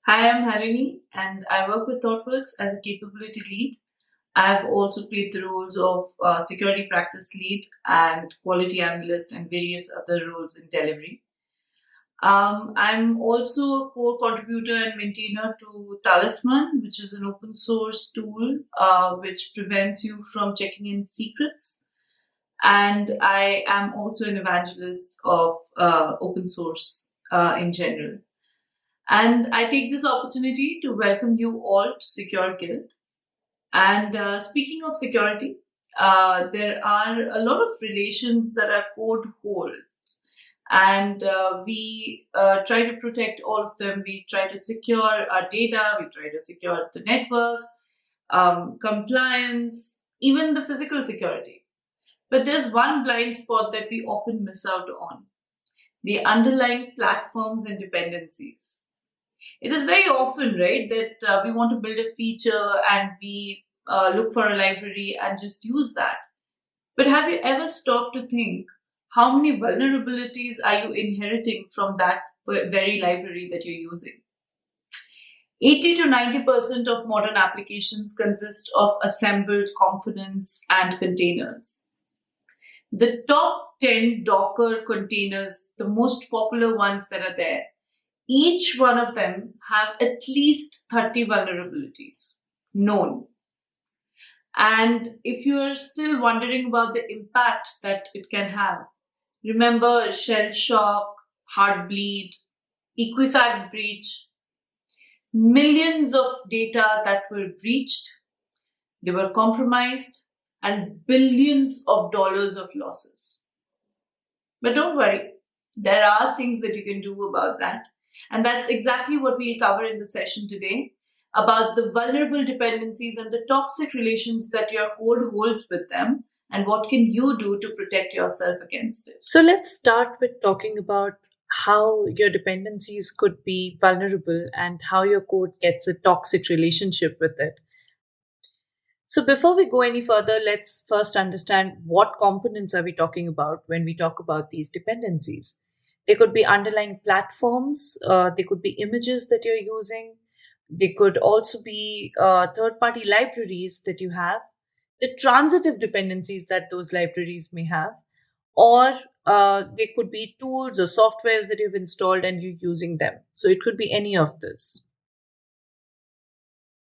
Hi, I'm Harinee, and I work with ThoughtWorks as a capability lead. I've also played the roles of security practice lead and quality analyst and various other roles in delivery. I'm also a core contributor and maintainer to Talisman, which is an open source tool which prevents you from checking in secrets. And I am also an evangelist of open source in general. And I take this opportunity to welcome you all to SecureGuild. And speaking of security, there are a lot of relations that are code hold, and we try to protect all of them. We try to secure our data, we try to secure the network, compliance, even the physical security. But there's one blind spot that we often miss out on: the underlying platforms and dependencies. It is very often, right, that we want to build a feature and we look for a library and just use that. But have you ever stopped to think how many vulnerabilities are you inheriting from that very library that you're using? 80 to 90% of modern applications consist of assembled components and containers. The top 10 Docker containers, the most popular ones that are there, each one of them have at least 30 vulnerabilities known. And if you're still wondering about the impact that it can have, remember shell shock, heartbleed, Equifax breach, millions of data that were breached, they were compromised, and billions of dollars of losses. But don't worry, there are things that you can do about that. And that's exactly what we'll cover in the session today, about the vulnerable dependencies and the toxic relations that your code holds with them, and what can you do to protect yourself against it. So let's start with talking about how your dependencies could be vulnerable and how your code gets a toxic relationship with it. So before we go any further, let's first understand what components are we talking about when we talk about these dependencies. They could be underlying platforms, they could be images that you're using, they could also be third-party libraries that you have, the transitive dependencies that those libraries may have, or they could be tools or softwares that you've installed and you're using them. So it could be any of this.